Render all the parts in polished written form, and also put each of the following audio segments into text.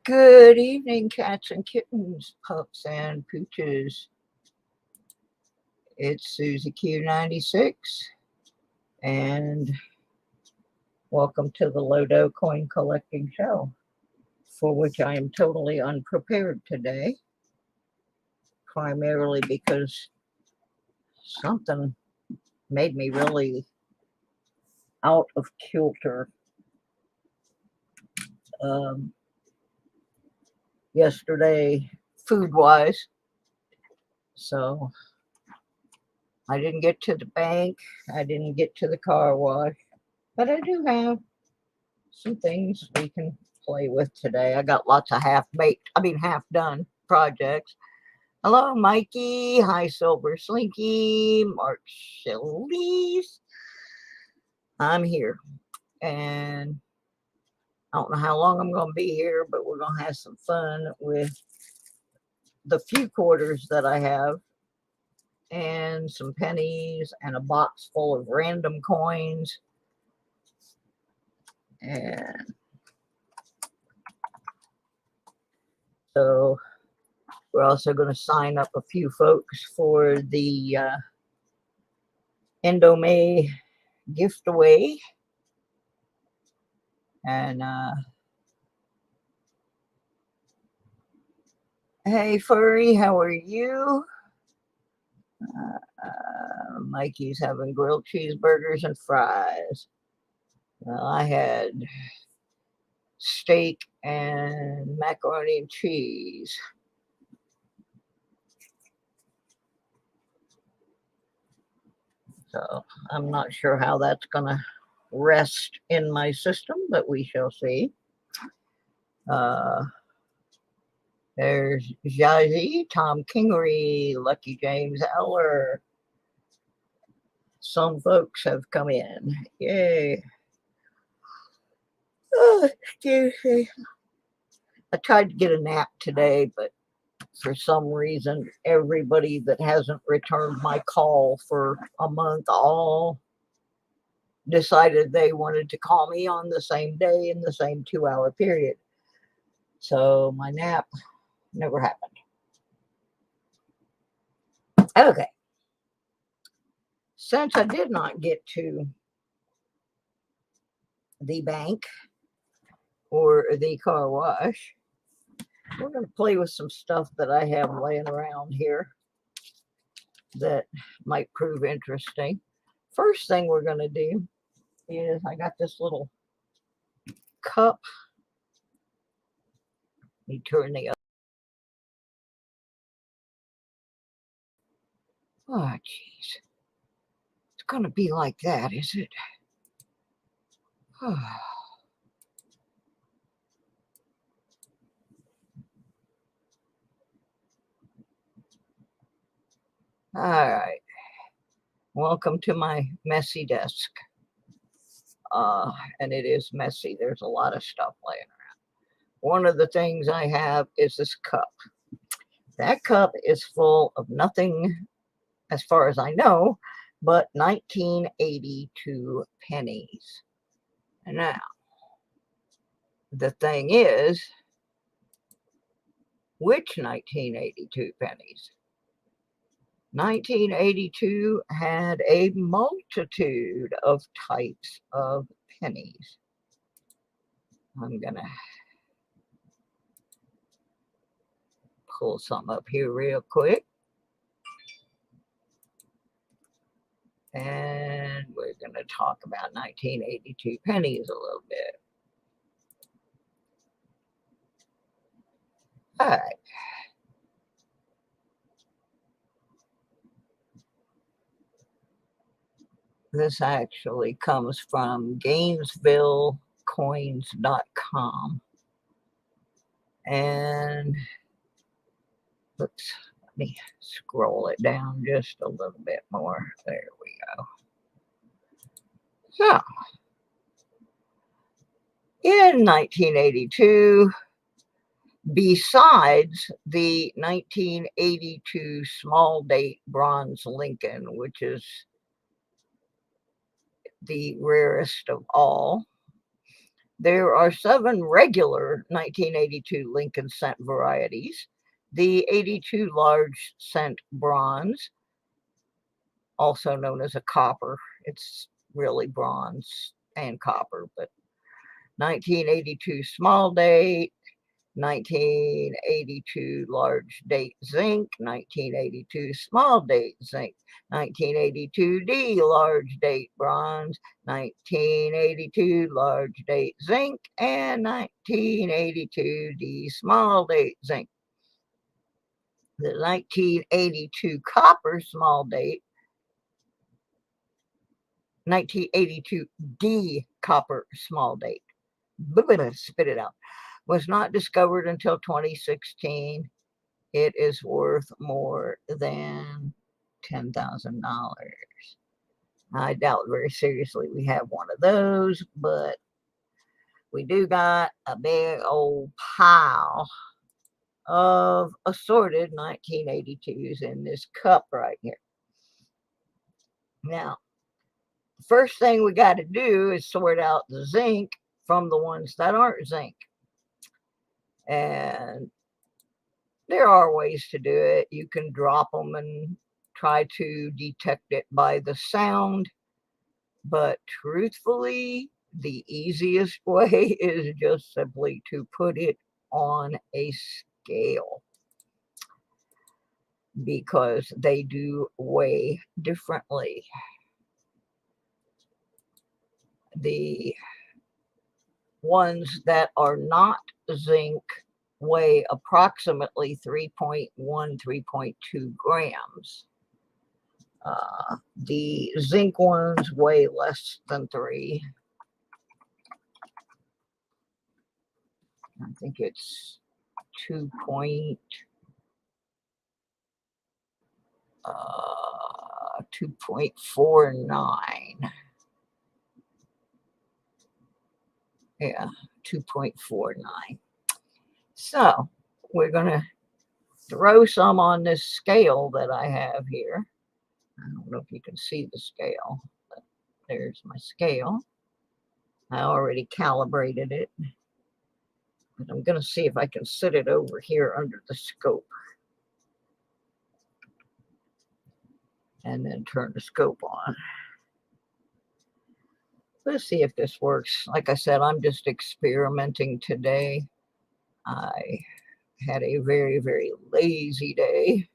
Good evening, cats and kittens, pups and pooches. It's Susie Q96, and welcome to the Lodo Coin Collecting Show, for which I am totally unprepared today, primarily because something made me really out of kilter yesterday, food-wise. So I didn't get to the bank, I didn't get to the car wash, but I do have some things we can play with today. I got lots of half done projects. Hello, Mikey. Hi, Silver Slinky. Mark Shelley's. I'm here. And I don't know how long I'm going to be here, but we're going to have some fun with the few quarters that I have and some pennies and a box full of random coins. And so we're also going to sign up a few folks for the Endomay gift away. And hey, Furry, how are you? Mikey's having grilled cheeseburgers and fries. Well, I had steak and macaroni and cheese. So I'm not sure how that's going to rest in my system, but we shall see. There's Jazi, Tom Kingery, Lucky James Eller. Some folks have come in. Yay. Oh, excuse me. I tried to get a nap today, but for some reason, everybody that hasn't returned my call for a month all decided they wanted to call me on the same day in the same 2-hour period. So my nap never happened. Okay. Since I did not get to the bank or the car wash, we're going to play with some stuff that I have laying around here that might prove interesting. First thing we're going to do is I got this little cup. Let me turn the other. Oh, jeez. It's going to be like that, is it? Oh. All right. Welcome to my messy desk. And it is messy. There's a lot of stuff laying around. One of the things I have is this cup. That cup is full of nothing, as far as I know, but 1982 pennies. And now, the thing is, which 1982 pennies? 1982 had a multitude of types of pennies. I'm going to pull some up here real quick. And we're going to talk about 1982 pennies a little bit. All right. This actually comes from GainesvilleCoins.com. And let's let me scroll it down just a little bit more. There we go. So, in 1982, besides the 1982 small date bronze Lincoln, which is the rarest of all, There are 7 regular 1982 Lincoln cent varieties. The 82 large cent bronze, also known as a copper. It's really bronze and copper, but 1982 small date, 1982 large date zinc, 1982 small date zinc, 1982D large date bronze, 1982 large date zinc, and 1982D small date zinc. The 1982 copper small date, 1982D copper small date, spit it out, was not discovered until 2016. It is worth more than $10,000. I doubt very seriously we have one of those, but we do got a big old pile of assorted 1982s in this cup right here. Now, first thing we got to do is sort out the zinc from the ones that aren't zinc. And there are ways to do it. You can drop them and try to detect it by the sound. But truthfully, the easiest way is just simply to put it on a scale, because they do weigh differently. The ones that are not zinc weigh approximately 3.1, 3.2 grams. The zinc ones weigh less than 3. I think it's 2.49. Yeah, 2.49. So we're going to throw some on this scale that I have here. I don't know if you can see the scale, but there's my scale. I already calibrated it, but I'm going to see if I can sit it over here under the scope and then turn the scope on. Let's see if this works. Like I said, I'm just experimenting today. I had a very, very lazy day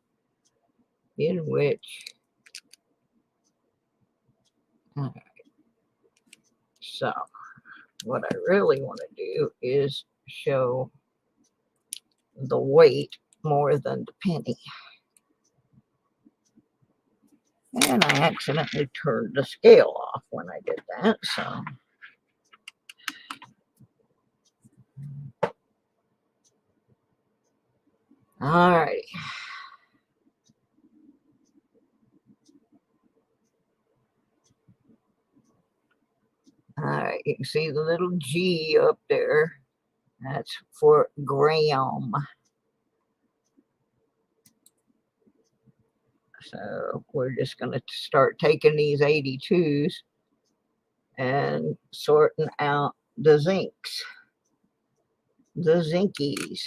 in which, so what I really want to do is show the weight more than the penny. And I accidentally turned the scale off when I did that, so. All right. All right, you can see the little G up there. That's for gram. So we're just going to start taking these 82s and sorting out the zincs, the zinkies.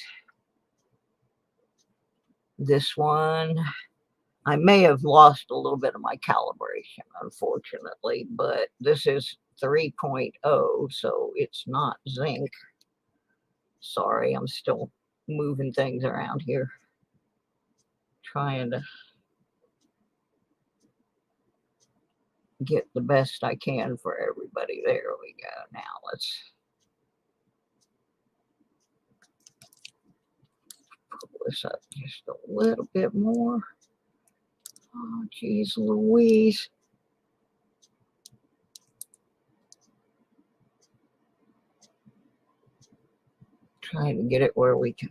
This one, I may have lost a little bit of my calibration, unfortunately, but this is 3.0, so it's not zinc. Sorry, I'm still moving things around here, trying to get the best I can for everybody. There we go. Now let's pull this up just a little bit more. Oh, geez Louise. Trying to get it where we can.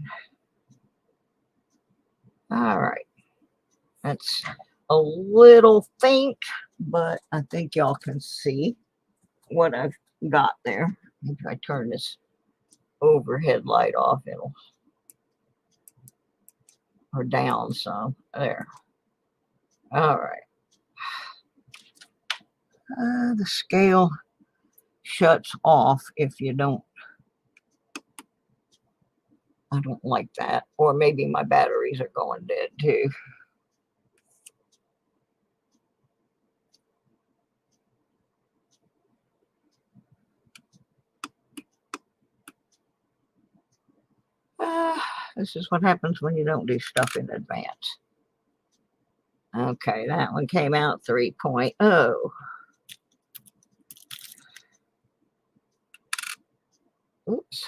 All right. That's a little faint, but I think y'all can see what I've got there. If I turn this overhead light off, it'll, or down some. There. All right. The scale shuts off if you don't I don't like that. Or maybe my batteries are going dead too. This is what happens when you don't do stuff in advance. Okay, that one came out 3.0. Oops.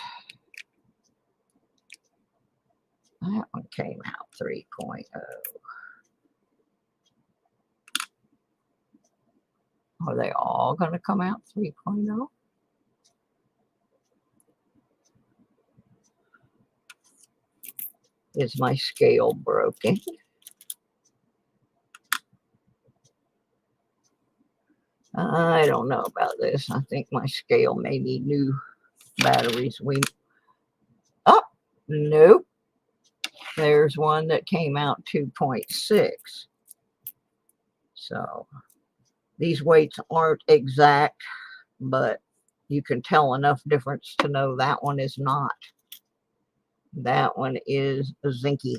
That one came out 3.0. Are they all going to come out 3.0? Is my scale broken? I don't know about this. I think my scale may need new batteries. Oh, nope. There's one that came out 2.6. So these weights aren't exact, but you can tell enough difference to know that one is not. That one is zinky.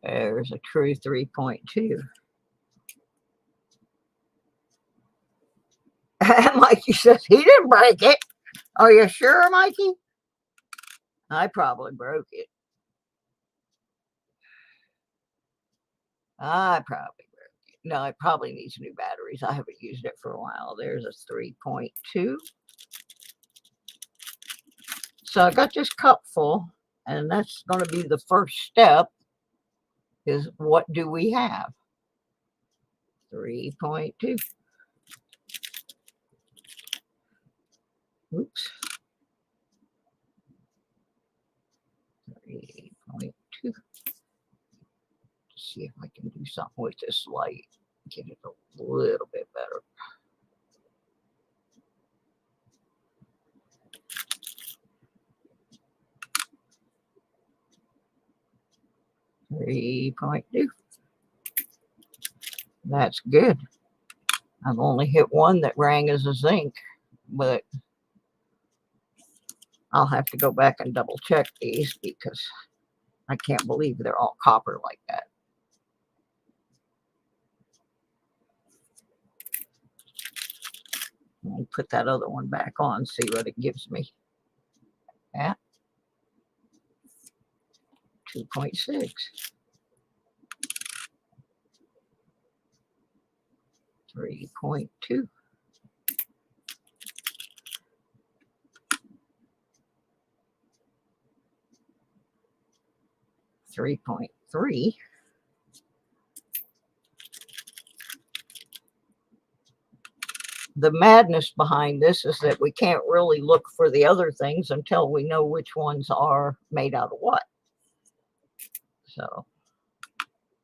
There's a true 3.2. Mikey says he didn't break it. Are you sure, Mikey? I probably broke it. I probably broke it. No, it probably needs new batteries. I haven't used it for a while. There's a 3.2. So I got this cup full, and that's going to be the first step, is what do we have? 3.2. Oops. 3.2. See if I can do something with this light. Get it a little bit better. .2. That's good. I've only hit one that rang as a zinc, but I'll have to go back and double check these because I can't believe they're all copper like that. I'll put that other one back on, see what it gives me. At 2.6. 3.2. 3.3. The madness behind this is that we can't really look for the other things until we know which ones are made out of what. So,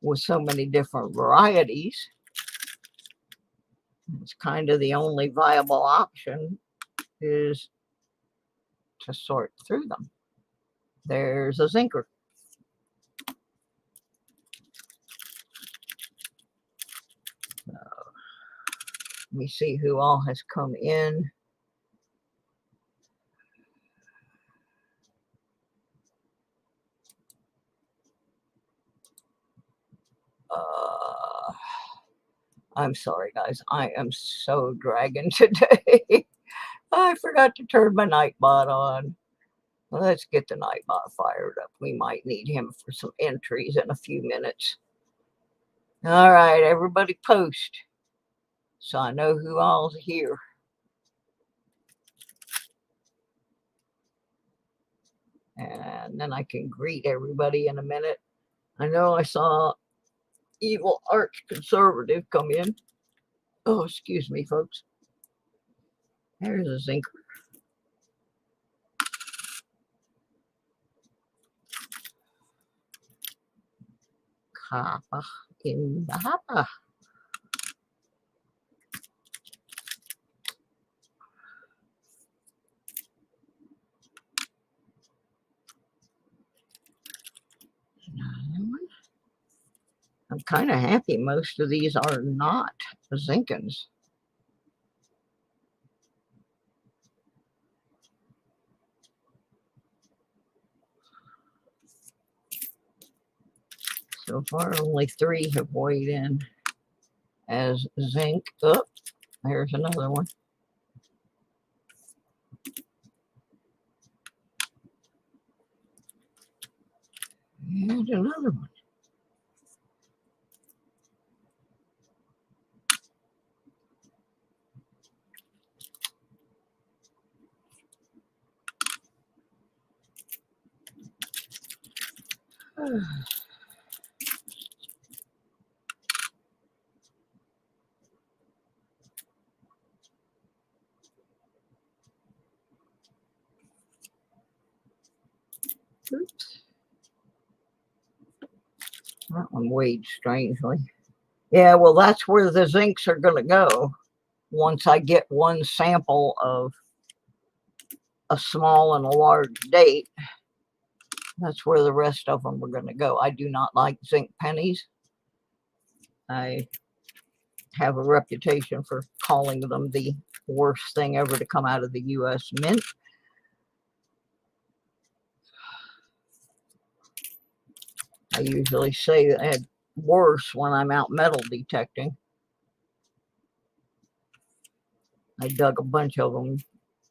with so many different varieties, it's kind of the only viable option is to sort through them. There's a zinker. Let me see who all has come in. I'm sorry, guys. I am so dragging today. I forgot to turn my Nightbot on. Let's get the Nightbot fired up. We might need him for some entries in a few minutes. All right, everybody post so I know who all's here. And then I can greet everybody in a minute. I know I saw Evil Arch Conservative come in. Oh, excuse me, folks. There's a zinker. Copper in the hopper. I'm kind of happy most of these are not Zinkins. So far, only 3 have weighed in as zinc. Oh, there's another one. And another one. Oops. That one weighed strangely. Yeah, well, that's where the zincs are going to go once I get one sample of a small and a large date. That's where the rest of them are going to go. I do not like zinc pennies. I have a reputation for calling them the worst thing ever to come out of the U.S. Mint. I usually say that worse when I'm out metal detecting. I dug a bunch of them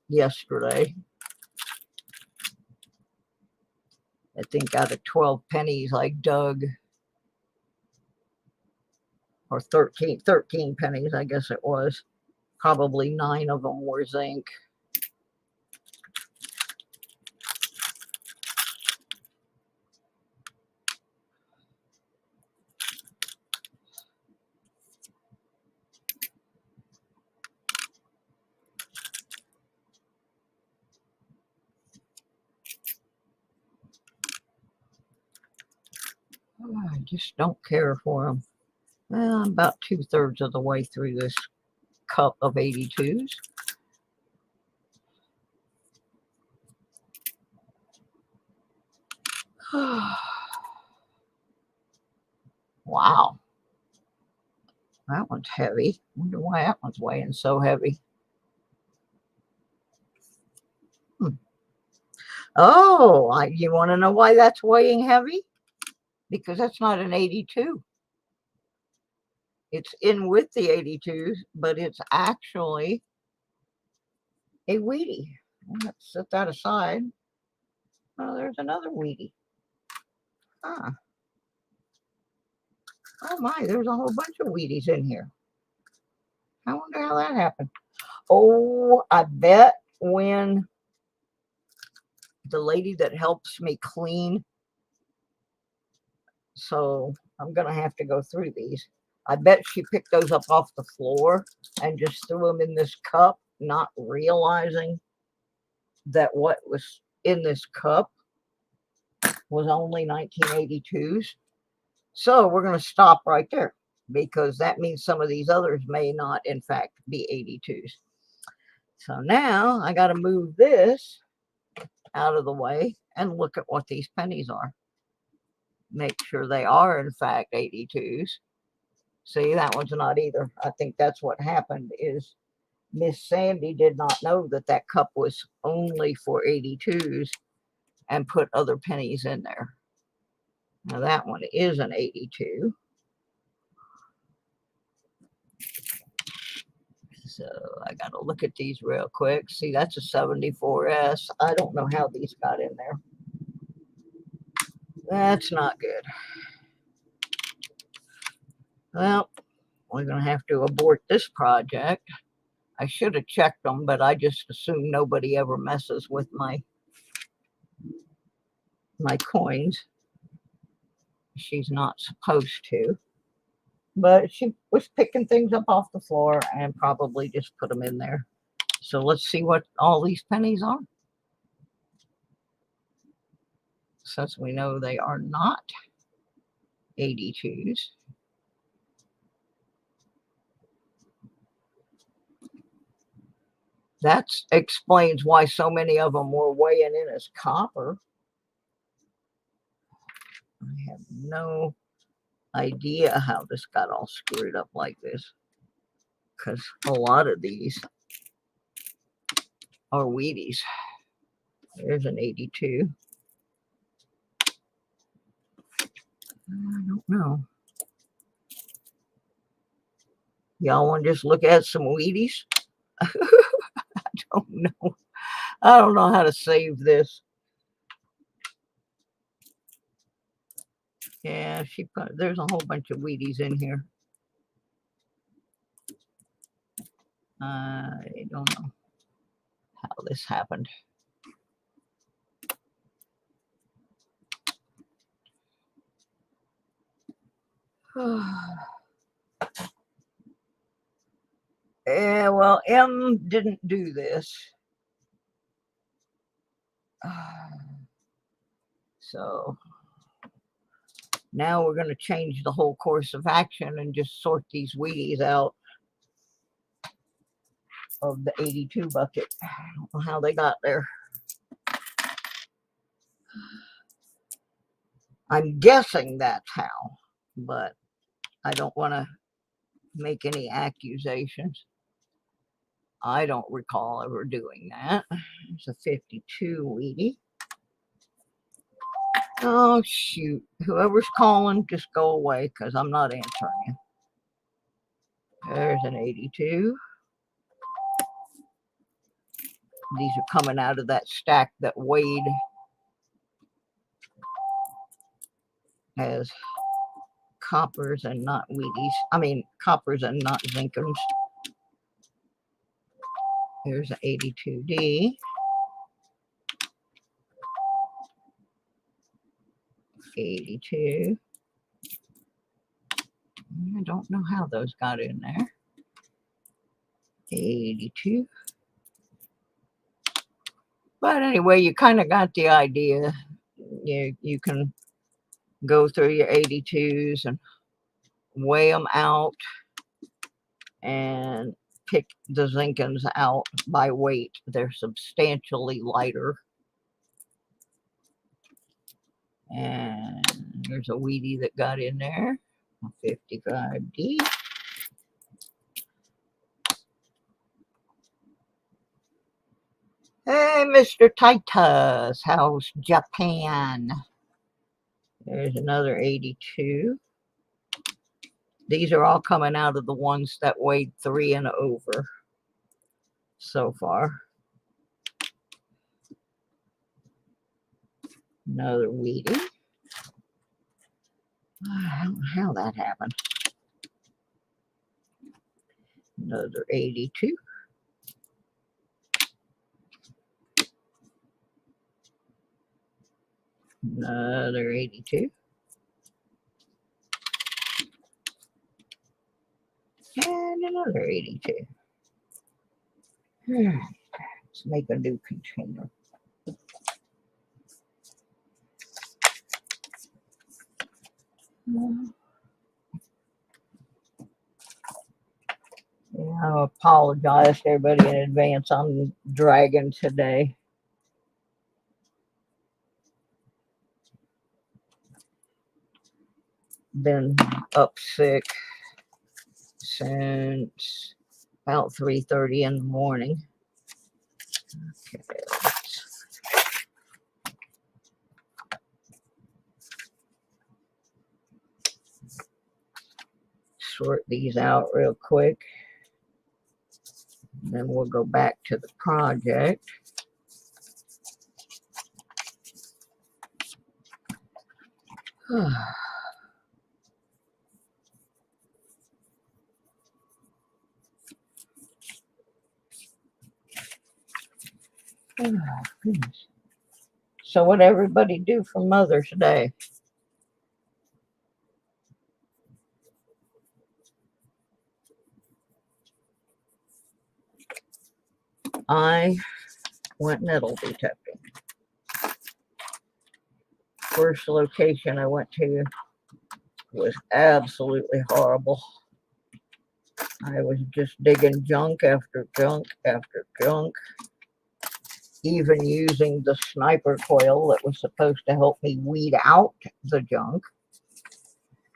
yesterday. I think out of 12 pennies I dug, or 13 pennies, I guess it was. Probably 9 of them were zinc. Oh, I just don't care for them. Well, I'm about 2/3 of the way through this cup of 82s. Wow. That one's heavy. Wonder why that one's weighing so heavy. Oh, you want to know why that's weighing heavy? Because that's not an 82. It's in with the 82s, but it's actually a Wheatie. Let's set that aside. Oh, there's another Wheatie. Ah. Oh my, there's a whole bunch of Wheaties in here. I wonder how that happened. Oh, I bet when the lady that helps me clean, so I'm going to have to go through these. I bet she picked those up off the floor and just threw them in this cup, not realizing that what was in this cup was only 1982s. So we're going to stop right there because that means some of these others may not, in fact, be 82s. So now I got to move this out of the way and look at what these pennies are. Make sure they are, in fact, 82s. See, that one's not either. I think that's what happened is Miss Sandy did not know that that cup was only for 82s and put other pennies in there. Now that one is an 82. So I got to look at these real quick. See, that's a 74S. I don't know how these got in there. That's not good. Well, we're going to have to abort this project. I should have checked them, but I just assume nobody ever messes with my coins. She's not supposed to. But she was picking things up off the floor and probably just put them in there. So let's see what all these pennies are. Since we know they are not 82s. That explains why so many of them were weighing in as copper. I have no idea how this got all screwed up like this. Because a lot of these are Wheaties. There's an 82. I don't know. Y'all want to just look at some Wheaties? I don't know. I don't know how to save this. Yeah, there's a whole bunch of Wheaties in here. I don't know how this happened. Yeah, well, M didn't do this. So now we're going to change the whole course of action and just sort these Wheaties out of the 82 bucket. I don't know how they got there. I'm guessing that's how, but I don't want to make any accusations. I don't recall ever doing that. It's a 52 Wheatie. Oh, shoot. Whoever's calling, just go away because I'm not answering you. There's an 82. These are coming out of that stack that weighed as coppers and not Wheaties. I mean, coppers and not Zinkums. There's an 82D. 82. I don't know how those got in there. 82. But anyway, you kind of got the idea. You can go through your 82s and weigh them out and pick the Zinkins out by weight. They're substantially lighter. And there's a Wheatie that got in there, a 55D. Hey, Mr. Titus, how's Japan? There's another 82. These are all coming out of the ones that weighed 3 and over so far. Another Wheatie. I don't know how that happened. Another 82. Another 82. And another 82. Let's make a new container. Yeah, I apologize to everybody in advance. I'm dragging today. Been up sick since about 3:30 in the morning. Okay, sort these out real quick. Then we'll go back to the project. Oh, goodness. So what everybody do for Mother's Day? I went metal detecting. First location I went to was absolutely horrible. I was just digging junk after junk after junk, even using the sniper coil that was supposed to help me weed out the junk.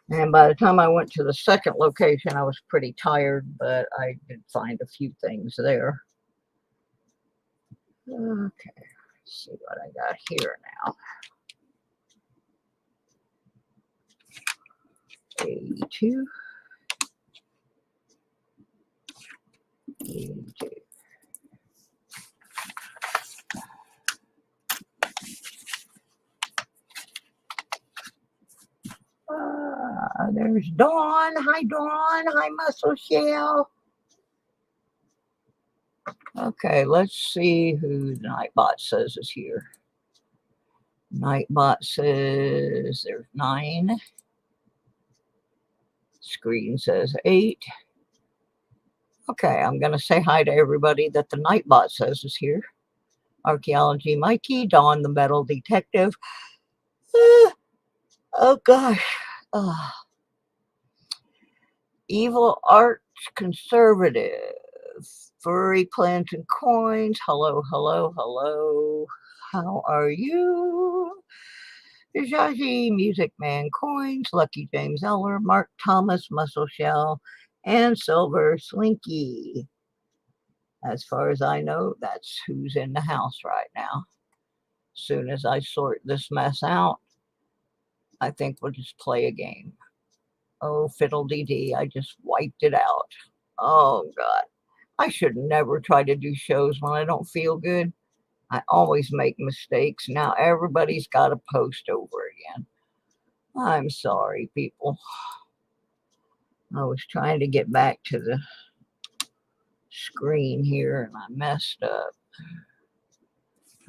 And by the time I went to the second location, I was pretty tired, but I did find a few things there. Okay, let's see what I got here now. 82. 82. There's Dawn. Hi, Dawn. Hi, Muscle Shell. Okay, let's see who Nightbot says is here. Nightbot says there's 9. Screen says 8. Okay, I'm going to say hi to everybody that the Nightbot says is here. Archaeology Mikey, Dawn the Metal Detective. Oh gosh. Evil Art Conservative. Furry Plants and Coins. Hello, hello, hello. How are you? Jaji, Music Man Coins, Lucky James Eller, Mark Thomas, Muscle Shell, and Silver Slinky. As far as I know, that's who's in the house right now. Soon as I sort this mess out, I think we'll just play a game. Oh, fiddle-dee-dee, I just wiped it out. Oh, God. I should never try to do shows when I don't feel good. I always make mistakes. Now everybody's got to post over again. I'm sorry, people. I was trying to get back to the screen here and I messed up.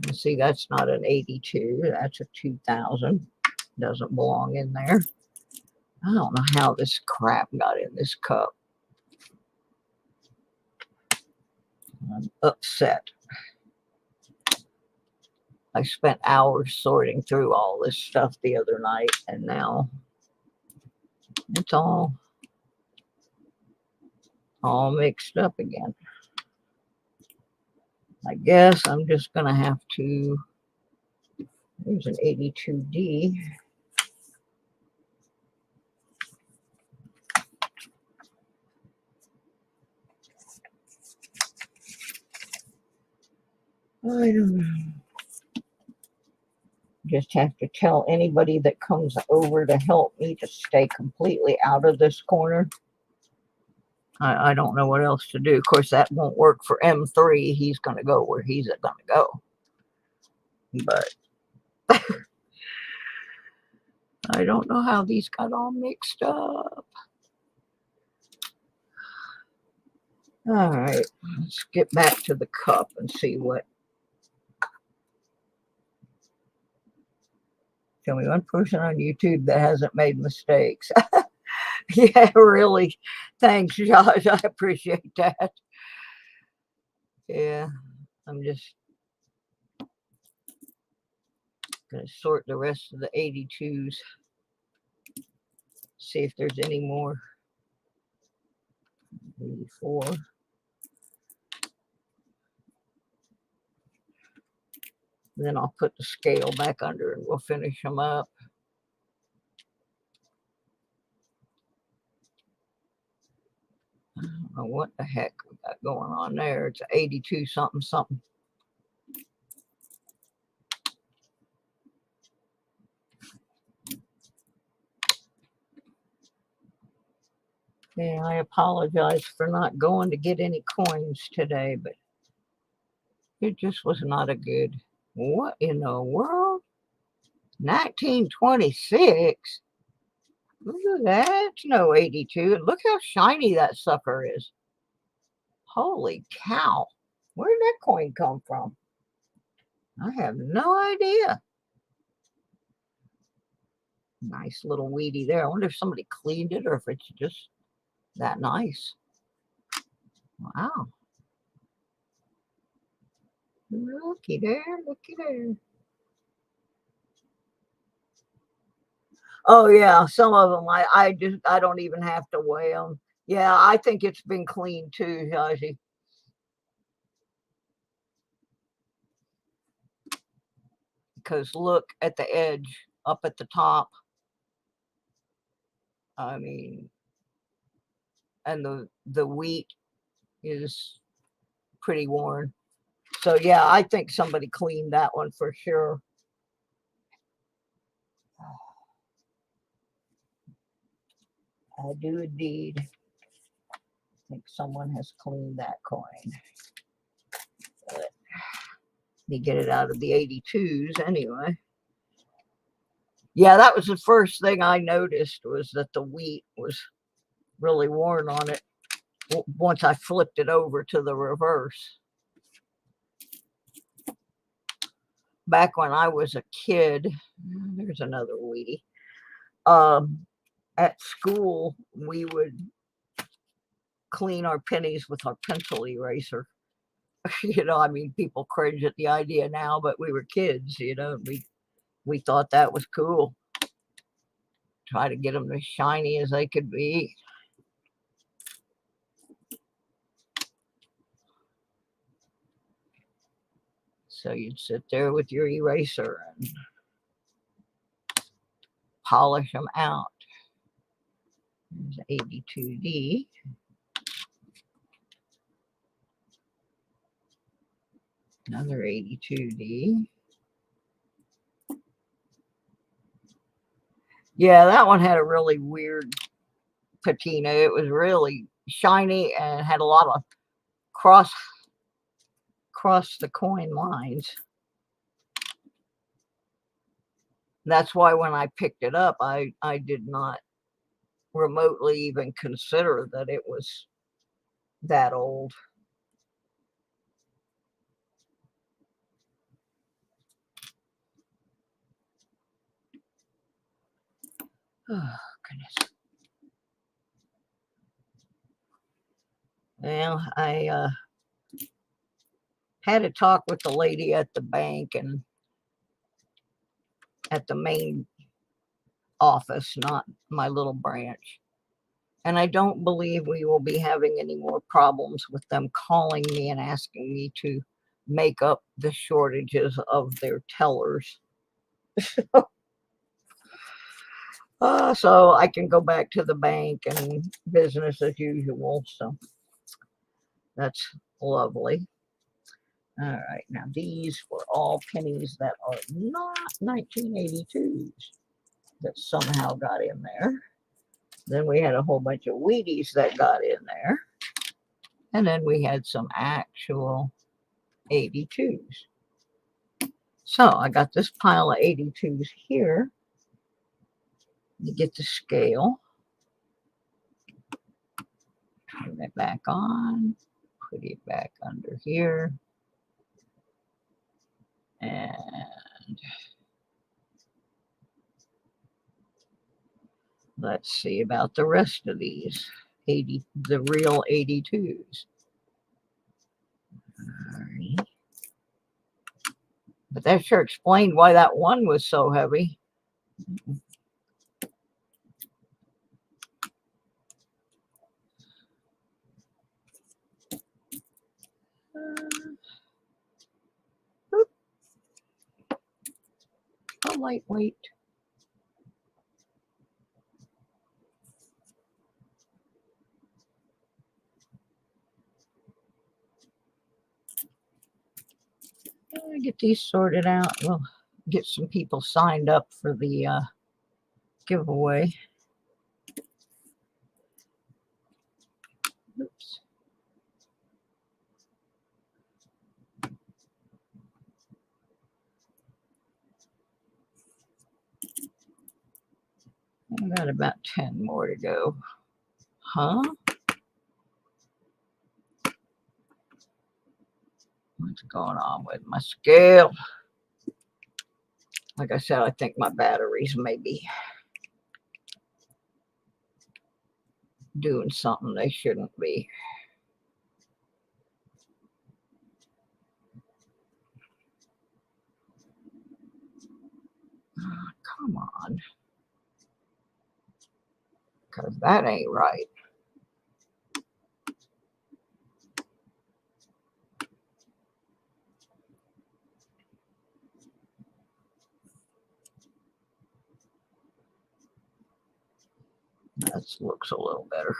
You see, that's not an 82. That's a 2000. Doesn't belong in there. I don't know how this crap got in this cup. I'm upset. I spent hours sorting through all this stuff the other night, and now it's all mixed up again. I guess I'm just going to have to, there's an 82D. I don't know. Just have to tell anybody that comes over to help me to stay completely out of this corner. I don't know what else to do. Of course, that won't work for M3. He's going to go where he's going to go. But I don't know how these got all mixed up. All right, let's get back to the cup and see what. Tell me one person on YouTube that hasn't made mistakes. Yeah, really. Thanks, Josh. I appreciate that. Yeah, I'm just going to sort the rest of the 82s. See if there's any more. 84. Then I'll put the scale back under and we'll finish them up. I don't know what the heck we got going on there. It's 82 something something. Yeah, I apologize for not going to get any coins today, but it just was not a good. What in the world? 1926? Look at that. It's no 82. Look how shiny that sucker is. Holy cow. Where did that coin come from? I have no idea. Nice little weedy there. I wonder if somebody cleaned it or if it's just that nice. Wow. Looky there. Looky there. Oh yeah, some of them I don't even have to weigh them. Yeah, I think it's been cleaned too, Haji. Because look at the edge up at the top. I mean, and the wheat is pretty worn. So yeah, I think somebody cleaned that one for sure. I do indeed. I think someone has cleaned that coin. Let me get it out of the 82s anyway. Yeah, that was the first thing I noticed, was that the wheat was really worn on it once I flipped it over to the reverse. Back when I was a kid, there's another Wheatie. At school, we would clean our pennies with our pencil eraser. You know, I mean, people cringe at the idea now, but we were kids, you know, we thought that was cool. Try to get them as shiny as they could be. So you'd sit there with your eraser and polish them out. There's 82D. Another 82D. Yeah, that one had a really weird patina. It was really shiny and had a lot of cross the coin lines. That's why when I picked it up, I did not remotely even consider that it was that old. Oh, goodness. Well, I had a talk with the lady at the bank and at the main office, not my little branch. And I don't believe we will be having any more problems with them calling me and asking me to make up the shortages of their tellers. So I can go back to the bank and business as usual. So that's lovely. All right, now these were all pennies that are not 1982s that somehow got in there. Then we had a whole bunch of Wheaties that got in there. And then we had some actual 82s. So I got this pile of 82s here. You get the scale. Turn it back on. Put it back under here. And let's see about the rest of these. The real 82s. All right. But that sure explained why that one was so heavy. How lightweight. Get these sorted out. We'll get some people signed up for the giveaway. Oops. I've got about 10 more to go. Huh? What's going on with my scale? Like I said, I think my batteries may be doing something they shouldn't be. Oh, come on. Because that ain't right. That looks a little better.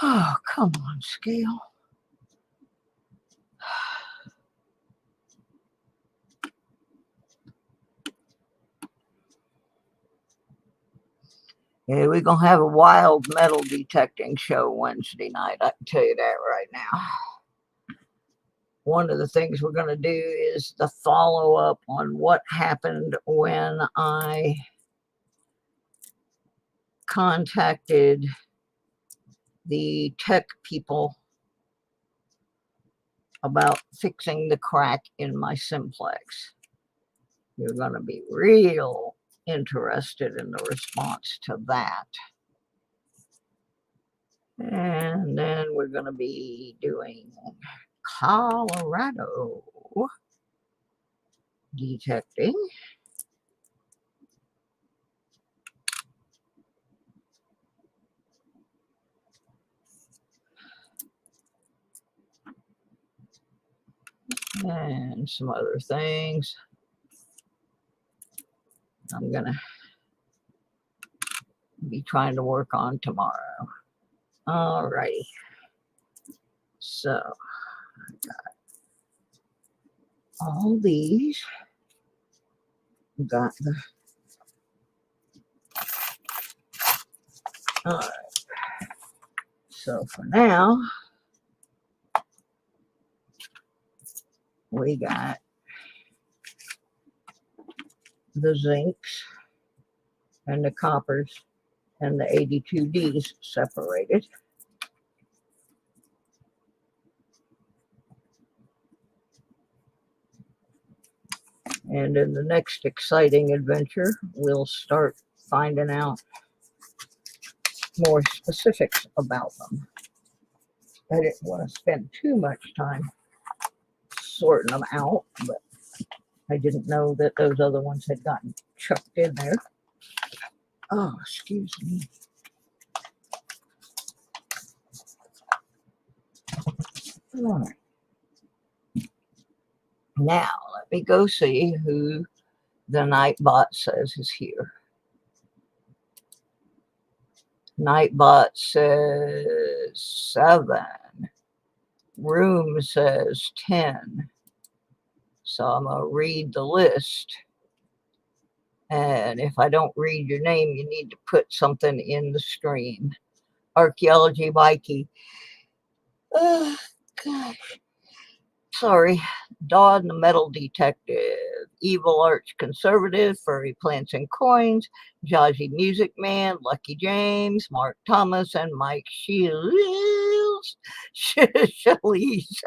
Oh, come on, scale. Yeah, we're going to have a wild metal detecting show Wednesday night. I can tell you that right now. One of the things we're going to do is the follow-up on what happened when I contacted the tech people about fixing the crack in my simplex. You're going to be real interested in the response to that. And then we're going to be doing Colorado detecting. And some other things I'm going to be trying to work on tomorrow. All righty. So I got all these. Got the. All right. So for now, we got the zincs and the coppers and the 82Ds separated. And in the next exciting adventure, we'll start finding out more specifics about them. I didn't want to spend too much time sorting them out, but I didn't know that those other ones had gotten chucked in there. Oh, excuse me. All right. Now, let me go see who the Nightbot says is here. Nightbot says 7. Room says 10. So I'm going to read the list. And if I don't read your name, you need to put something in the stream. Archaeology Mikey. Oh, gosh. Sorry. Dodd the Metal Detective. Evil Arch Conservative. Furry Plants and Coins. Jaji Music Man. Lucky James. Mark Thomas. And Mike Shields. Shalice.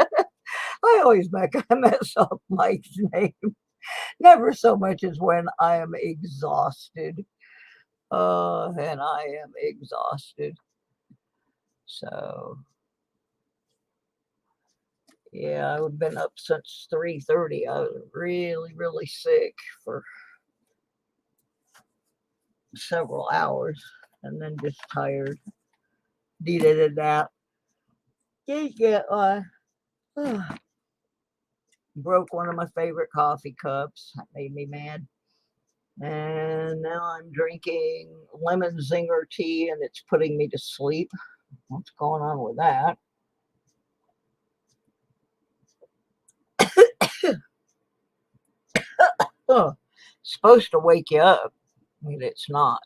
I always mess up Mike's name. Never so much as when I am exhausted. And I am exhausted. So, yeah, I've been up since 3:30. I was really, really sick for several hours and then just tired. Needed a nap. Did get broke one of my favorite coffee cups. That made me mad. And now I'm drinking lemon zinger tea and it's putting me to sleep. What's going on with that? Oh, supposed to wake you up, but it's not.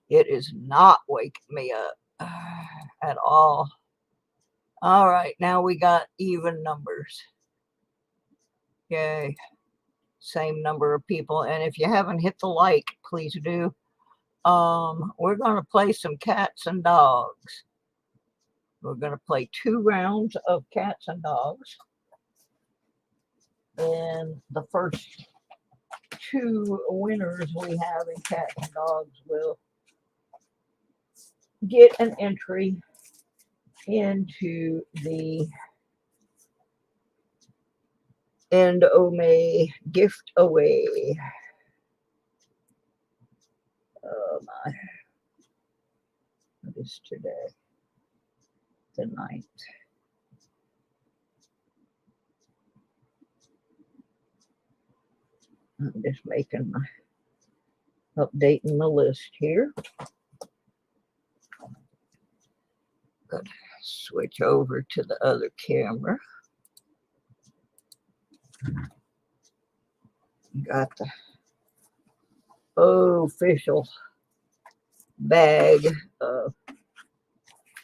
It is not waking me up at all. All right, now we got even numbers. Yay. Same number of people. And if you haven't hit the like, please do. We're going to play some cats and dogs. We're going to play 2 rounds of cats and dogs. And the first 2 winners we have in cats and dogs will get an entry into the End O May gift away. Oh my. What is today? The 9th. I'm just making my updating the list here. Gonna switch over to the other camera. Got the official bag of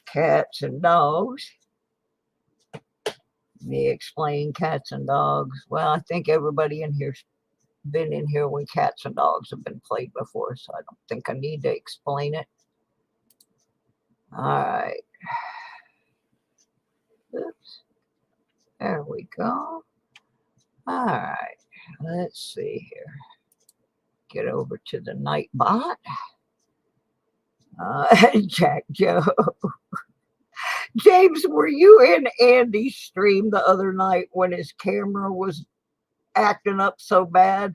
cats and dogs. Let me explain cats and dogs. Well, I think everybody in here's been in here when cats and dogs have been played before, so I don't think I need to explain it. All right. Oops. There we go. All right. Let's see here. Get over to the Nightbot. Jack Joe. James, were you in Andy's stream the other night when his camera was acting up so bad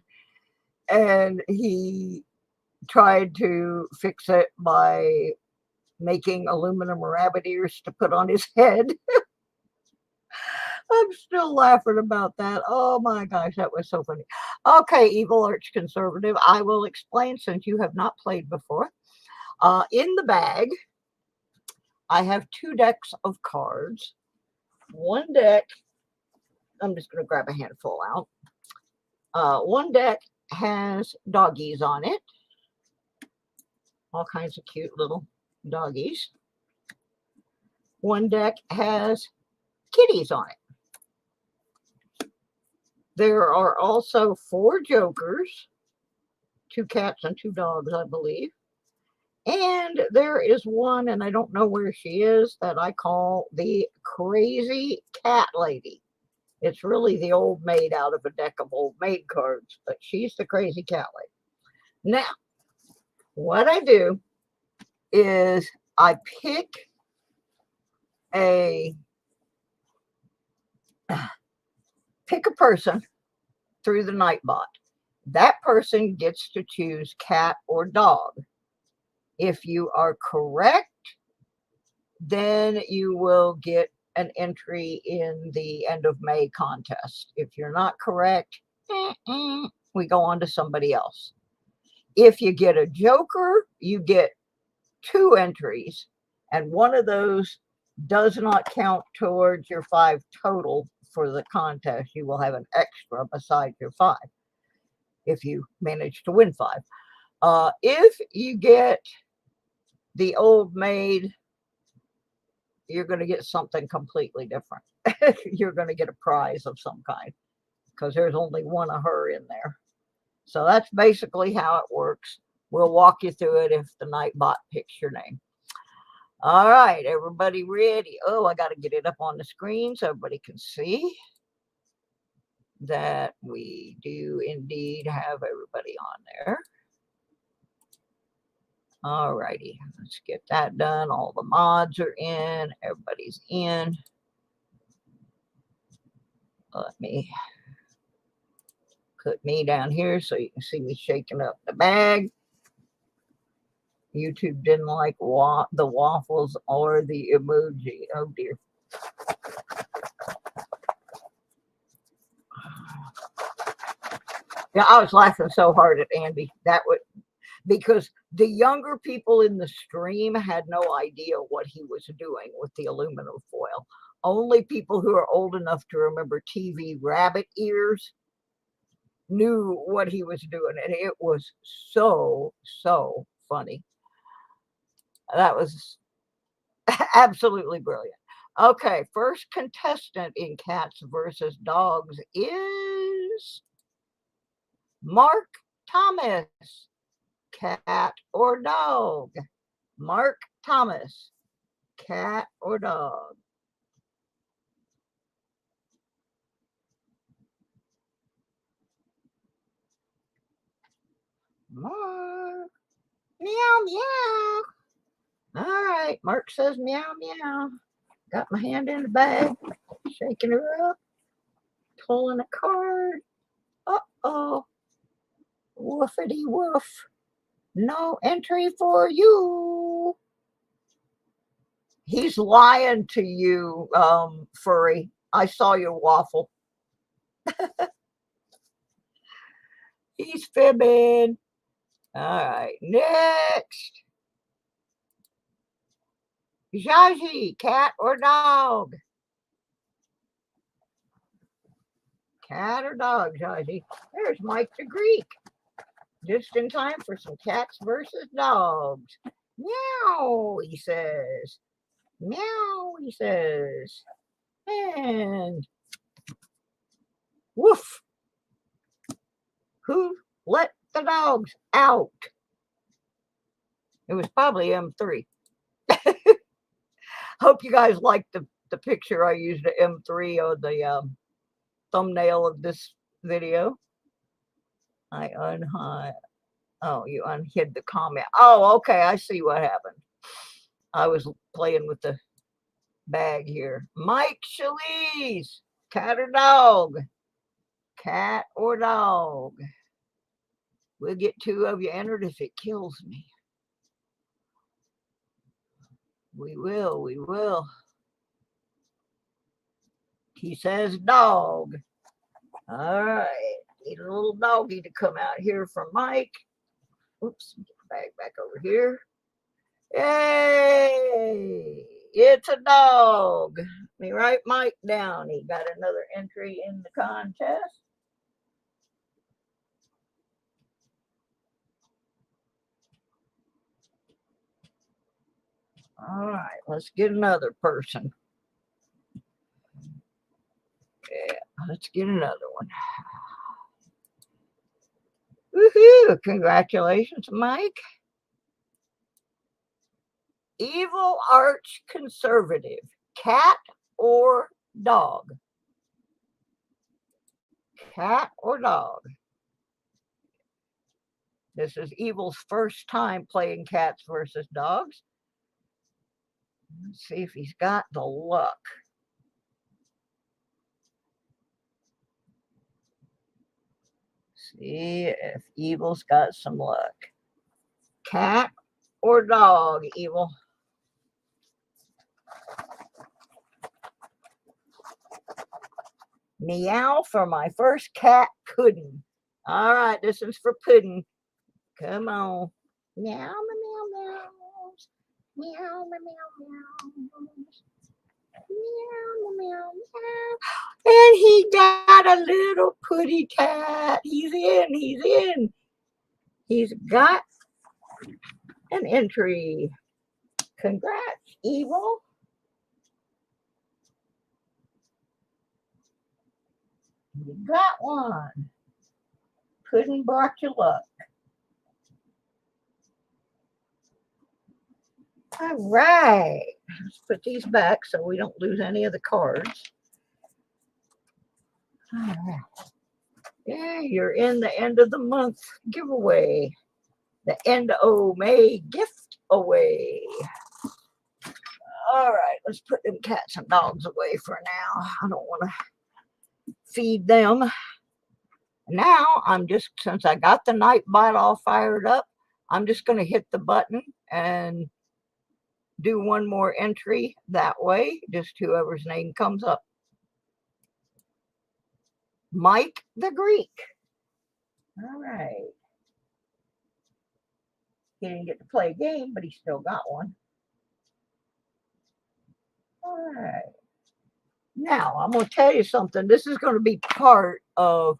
and he tried to fix it by making aluminum rabbit ears to put on his head? I'm still laughing about that. Oh my gosh, that was so funny. Okay, Evil Arch Conservative, I will explain since you have not played before. In the bag, I have 2 decks of cards. One deck, I'm just going to grab a handful out. One deck has doggies on it. All kinds of cute little doggies. One deck has kitties on it. There are also 4 jokers, 2 cats and 2 dogs, I believe. And there is one, and I don't know where she is, that I call the crazy cat lady. It's really the old maid out of a deck of old maid cards, but she's the crazy cat lady. Now, what I do is I pick a person through the Nightbot. That person gets to choose cat or dog. If you are correct, then you will get an entry in the end of May contest. If you're not correct, we go on to somebody else. If you get a joker, you get 2 entries, and one of those does not count towards your 5 total for the contest. You will have an extra beside your 5 if you manage to win 5. If you get the old maid, you're going to get something completely different. You're going to get a prize of some kind because there's only one of her in there. So that's basically how it works. We'll walk you through it if the Nightbot picks your name. All right, everybody ready? Oh, I got to get it up on the screen so everybody can see that we do indeed have everybody on there. All righty, let's get that done. All the mods are in. Everybody's in. Let me put me down here so you can see me shaking up the bag. YouTube didn't like the waffles or the emoji. Oh dear. Yeah, I was laughing so hard at Andy. Because the younger people in the stream had no idea what he was doing with the aluminum foil. Only people who are old enough to remember TV rabbit ears knew what he was doing, and it was so funny. That was absolutely brilliant. Okay, first contestant in Cats versus Dogs is Mark Thomas. Cat or dog? Mark Thomas. Cat or dog? Mark. Meow, meow. All right. Mark says meow, meow. Got my hand in the bag. Shaking her up. Pulling a card. Uh-oh. Woofity woof. No entry for you. He's lying to you, Furry. I saw your waffle. He's fibbing. All right, next. Zhazi, cat or dog? Cat or dog, Zhazi? There's Mike the Greek. just in time for some cats versus dogs. Meow, he says. Meow, he says. And woof. Who let the dogs out? It was probably M3. Hope you guys liked the picture I used the M3 on the thumbnail of this video. I unhide. Oh, you unhid the comment. Oh, okay. I see what happened. I was playing with the bag here. Mike Shalise, cat or dog? Cat or dog? We'll get 2 of you entered if it kills me. We will, we will. He says dog. All right. Need a little doggy to come out here from Mike. Oops, get the bag back over here. Yay! It's a dog. Let me write Mike down. He got another entry in the contest. All right, let's get another person. Yeah, let's get another one. Woohoo! Congratulations, Mike. Evil arch conservative, cat or dog? Cat or dog? This is Evil's first time playing cats versus dogs. Let's see if he's got the luck. See if Evil's got some luck. Cat or dog, Evil? Meow for my first cat, Puddin'. All right, this is for Puddin'. Come on. Meow, meow, meow. Meow, meow, meow. Meow, meow, meow. And he got a little putty cat. He's in, he's in. He's got an entry. Congrats, Evil. You got one. Puddin' brought you luck. All right. Let's put these back so we don't lose any of the cards. All right. Yeah, you're in the end of the month giveaway. The end of May gift away. All right, let's put them cats and dogs away for now. I don't want to feed them. Now I'm just, since I got the Nightbot all fired up, I'm just going to hit the button and do one more entry that way. Just whoever's name comes up. Mike the Greek. All right. He didn't get to play a game, but he still got one. All right. Now, I'm going to tell you something. This is going to be part of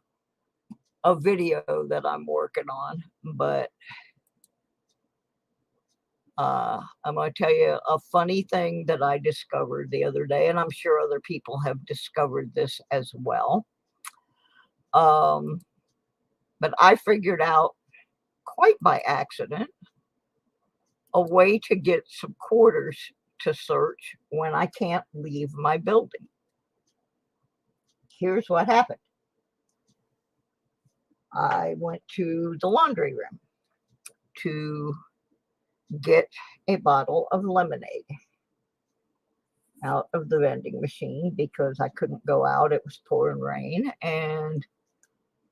a video that I'm working on, but I'm going to tell you a funny thing that I discovered the other day, and I'm sure other people have discovered this as well. But I figured out, quite by accident, a way to get some quarters to search when I can't leave my building. Here's what happened. I went to the laundry room to get a bottle of lemonade out of the vending machine because I couldn't go out. It was pouring rain. And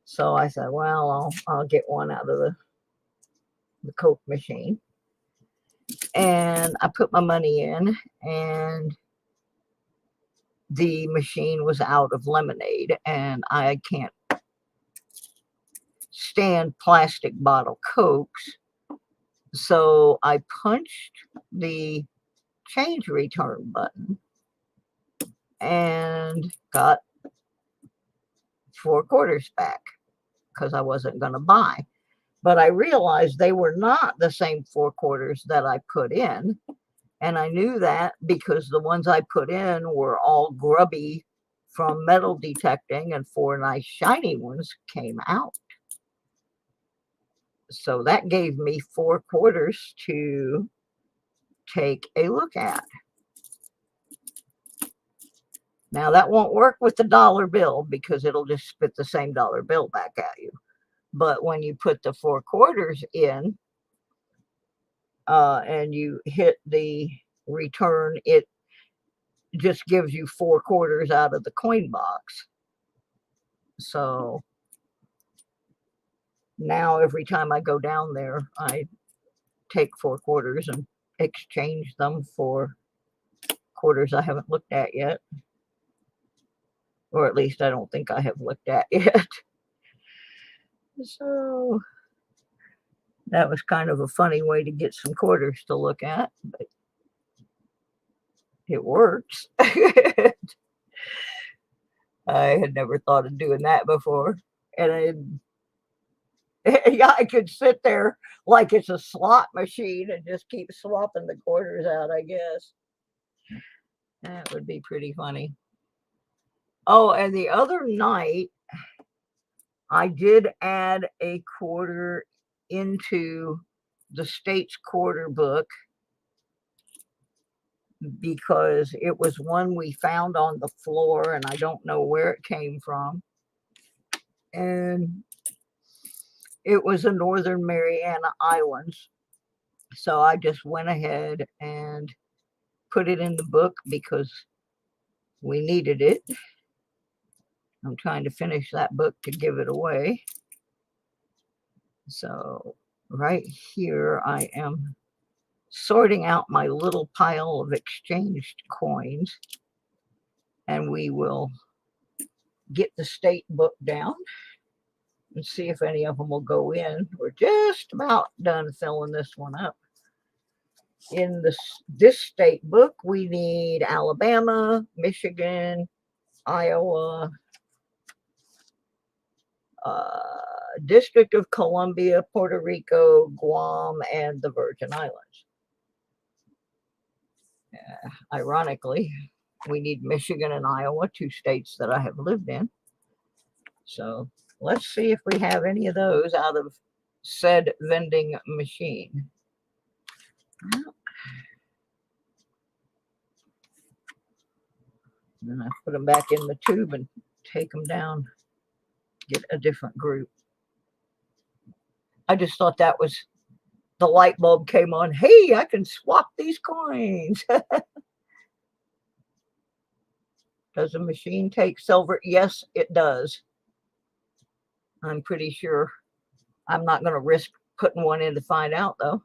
so I said, well, I'll get one out of the Coke machine. And I put my money in, and the machine was out of lemonade, and I can't stand plastic bottle Cokes. So I punched the change return button and got 4 quarters back because I wasn't going to buy. But I realized they were not the same 4/4 that I put in. And I knew that because the ones I put in were all grubby from metal detecting, and 4 nice shiny ones came out. So that gave me 4/4 to take a look at. Now that won't work with the dollar bill because it'll just spit the same dollar bill back at you. But when you put the 4/4 in and you hit the return, it just gives you 4/4 out of the coin box. So now every time I go down there, I take 4/4 and exchange them for quarters I haven't looked at yet. Or at least I don't think I have looked at yet. So that was kind of a funny way to get some quarters to look at, but it works. I had never thought of doing that before. And yeah, I could sit there like it's a slot machine and just keep swapping the quarters out, I guess. That would be pretty funny. Oh, and the other night, I did add a quarter into the state's quarter book because it was one we found on the floor and I don't know where it came from. And it was the Northern Mariana Islands. So I just went ahead and put it in the book because we needed it. I'm trying to finish that book to give it away. So right here I am sorting out my little pile of exchanged coins, and we will get the state book down and see if any of them will go in. We're just about done filling this one up. In this state book, we need Alabama, Michigan, Iowa, District of Columbia, Puerto Rico, Guam, and the Virgin Islands. Ironically, we need Michigan and Iowa, 2 states that I have lived in. So let's see if we have any of those out of said vending machine. And then I put them back in the tube and take them down, get a different group. I just thought that was, the light bulb came on. Hey, I can swap these coins. Does the machine take silver? Yes, it does. I'm pretty sure. I'm not going to risk putting one in to find out, though.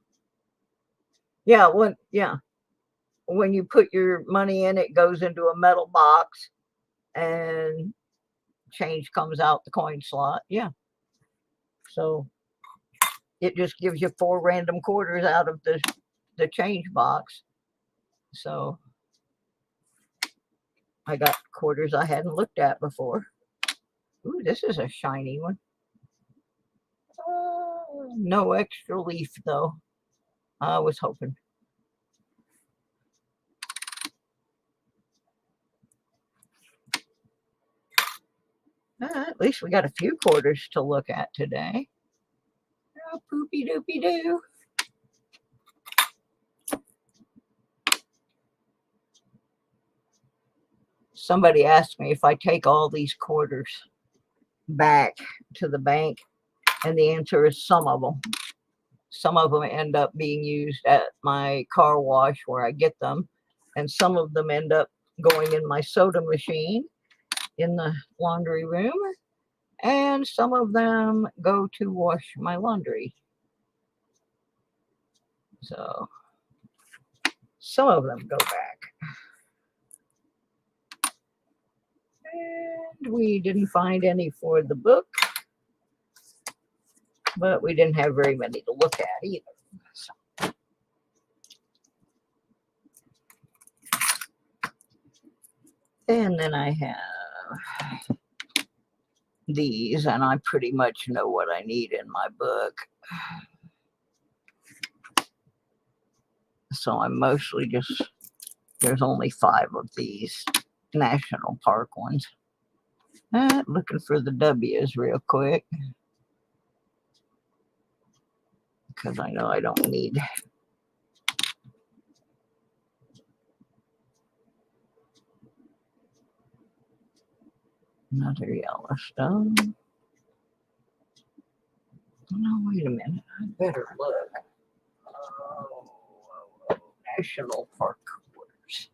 Yeah, when you put your money in, it goes into a metal box and change comes out the coin slot. Yeah. So it just gives you 4 random quarters out of the change box. So I got quarters I hadn't looked at before. Ooh, this is a shiny one. No extra leaf, though. I was hoping. At least we got a few quarters to look at today. Oh, poopy doopy doo. Somebody asked me if I take all these quarters back to the bank, and the answer is some of them. Some of them end up being used at my car wash where I get them, and some of them end up going in my soda machine in the laundry room, and some of them go to wash my laundry. So some of them go back. And we didn't find any for the book, but we didn't have very many to look at either. So. And then I have these, and I pretty much know what I need in my book. So I'm mostly just, there's only 5 of these national park ones. Looking for the W's real quick, because I know I don't need. Another Yellowstone. No, wait a minute. I better look. National Park quarters.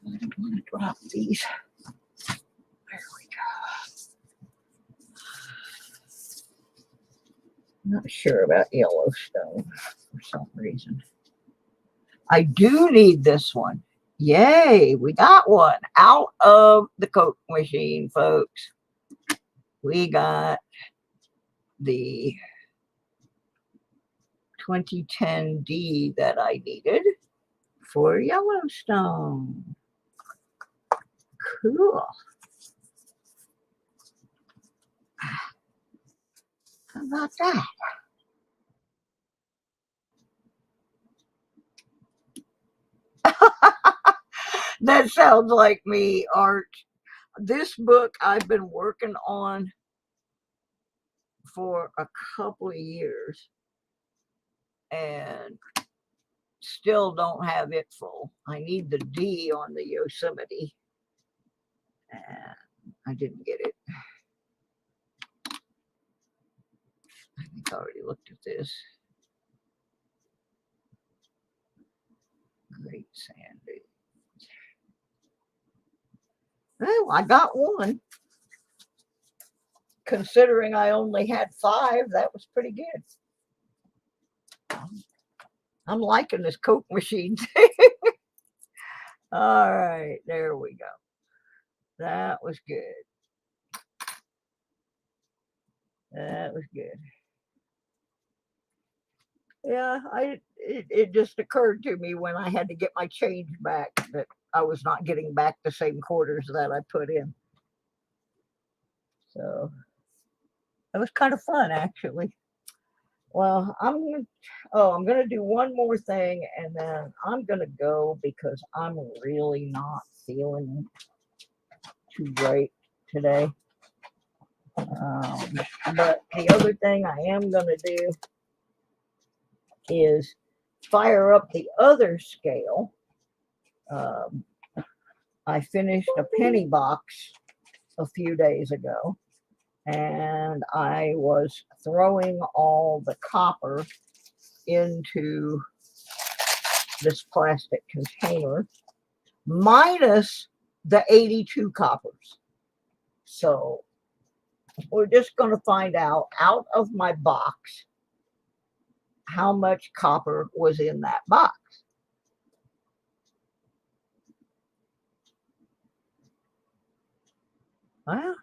I don't want to drop these. There we go. Not sure about Yellowstone for some reason. I do need this one. Yay, we got one out of the Coke machine, folks. We got the 2010D that I needed for Yellowstone. Cool. How about that? That sounds like me, Art. This book I've been working on for a couple of years and still don't have it full. I need the D on the Yosemite, and I didn't get it. I think I already looked at this. Great Sand Dunes. Well, I got one. Considering I only had 5, that was pretty good. I'm liking this Coke machine thing. All right, there we go. That was good. That was good. Yeah, it just occurred to me when I had to get my change back that I was not getting back the same quarters that I put in. So it was kind of fun, actually. Well, I'm gonna do one more thing, and then I'm gonna go because I'm really not feeling too great today. But the other thing I am gonna do is fire up the other scale. I finished a penny box a few days ago, and I was throwing all the copper into this plastic container minus the 82 coppers. So we're just going to find out of my box how much copper was in that box. Well,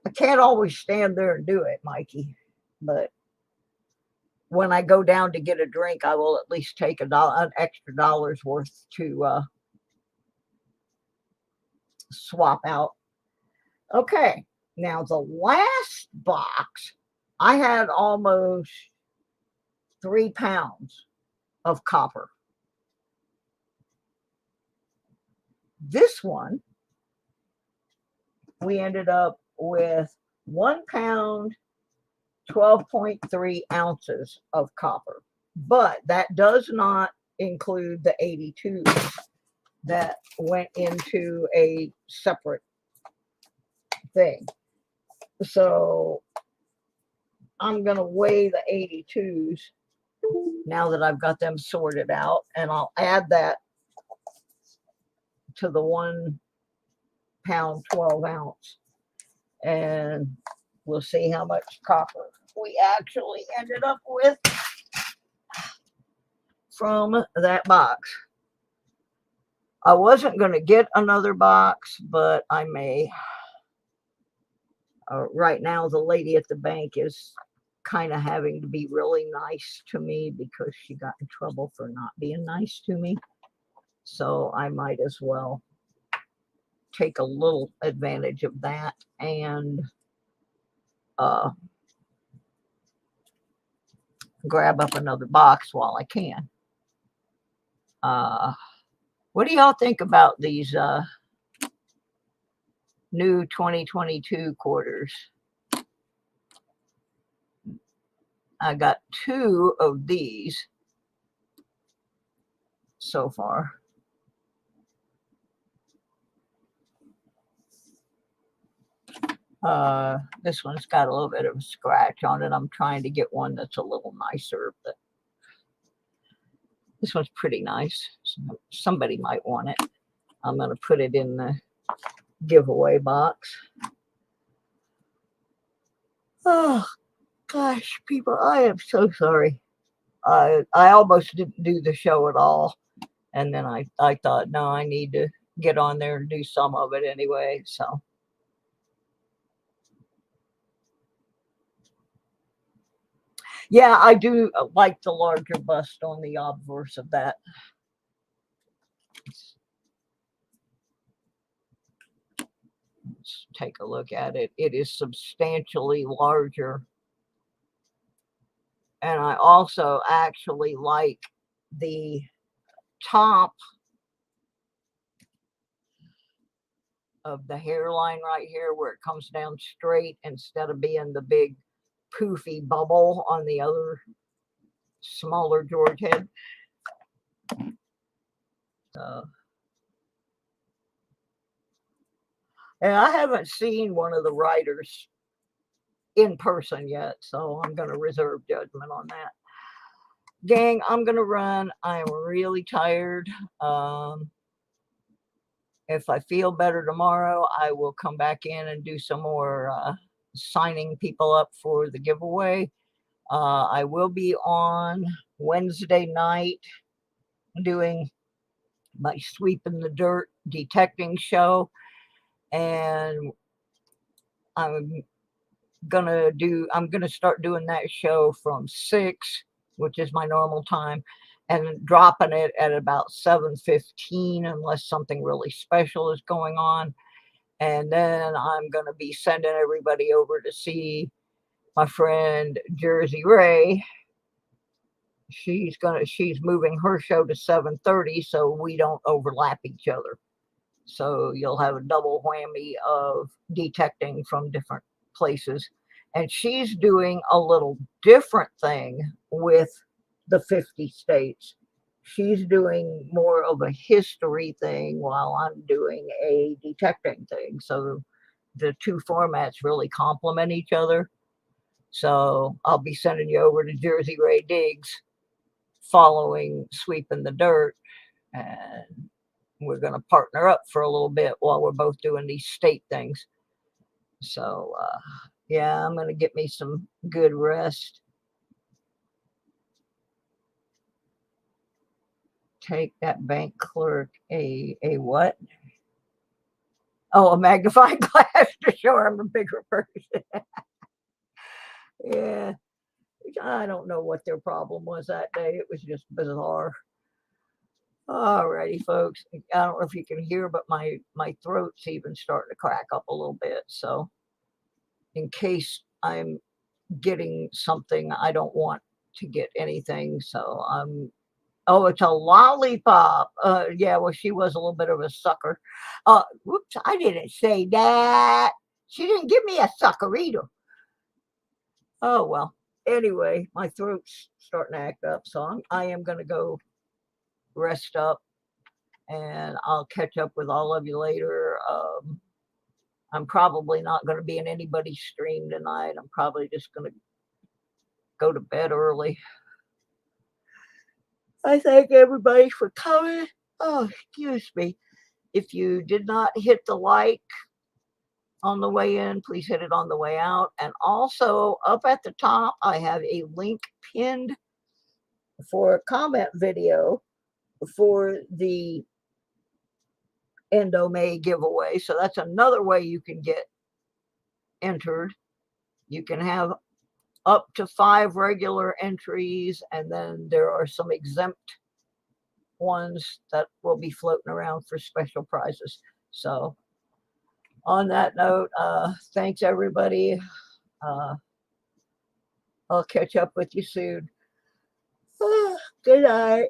I can't always stand there and do it, Mikey, but when I go down to get a drink, I will at least take an extra dollar's worth to swap out. Okay, now the last box, I had almost 3 pounds of copper. This one, we ended up with 1 pound, 12.3 ounces of copper. But that does not include the 82 that went into a separate thing. So I'm going to weigh the 82s now that I've got them sorted out, and I'll add that to the 1 pound, 12 ounce, and we'll see how much copper we actually ended up with from that box. I wasn't going to get another box, but I may. Right now, the lady at the bank is kind of having to be really nice to me because she got in trouble for not being nice to me. So I might as well take a little advantage of that and grab up another box while I can. What do y'all think about these new 2022 quarters? I got 2 of these so far. This one's got a little bit of a scratch on it. I'm trying to get one that's a little nicer, but this one's pretty nice. Somebody might want it. I'm going to put it in the giveaway box. Oh, gosh, people, I am so sorry. I almost didn't do the show at all. And then I thought, no, I need to get on there and do some of it anyway. So. Yeah, I do like the larger bust on the obverse of that. Let's take a look at it. It is substantially larger. And I also actually like the top of the hairline right here where it comes down straight instead of being the big poofy bubble on the other smaller George head. And I haven't seen one of the writers in person yet, so I'm going to reserve judgment on that. Gang, I'm going to run. I am really tired. If I feel better tomorrow, I will come back in and do some more signing people up for the giveaway. I will be on Wednesday night doing my Sweep in the Dirt detecting show, and I'm gonna start doing that show from 6, which is my normal time, and dropping it at about 7:15 unless something really special is going on. And then I'm gonna be sending everybody over to see my friend Jersey Ray. She's moving her show to 7:30 so we don't overlap each other. So you'll have a double whammy of detecting from different places. And she's doing a little different thing with the 50 states. She's doing more of a history thing while I'm doing a detecting thing. So the 2 formats really complement each other. So I'll be sending you over to Jersey Ray Diggs following Sweep in the Dirt. And we're going to partner up for a little bit while we're both doing these state things. So, yeah, I'm going to get me some good rest. Take that bank clerk a what? Oh, a magnifying glass to show I'm a bigger person. Yeah, I don't know what their problem was that day. It was just bizarre. Alrighty, folks. I don't know if you can hear, but my throat's even starting to crack up a little bit. So in case I'm getting something, I don't want to get anything. So oh, it's a lollipop. Yeah, well, she was a little bit of a sucker. Whoops, I didn't say that. She didn't give me a sucker either. Oh, well. Anyway, my throat's starting to act up. So I am going to go rest up, and I'll catch up with all of you later. I'm probably not going to be in anybody's stream tonight. I'm probably just going to go to bed early. I thank everybody for coming. Oh, excuse me. If you did not hit the like on the way in, please hit it on the way out. And also up at the top, I have a link pinned for a comment video for the Endomay giveaway. So that's another way you can get entered. You can have up to 5 regular entries, and then there are some exempt ones that will be floating around for special prizes. So On that note, thanks everybody. Uh, I'll catch up with you soon. Good night.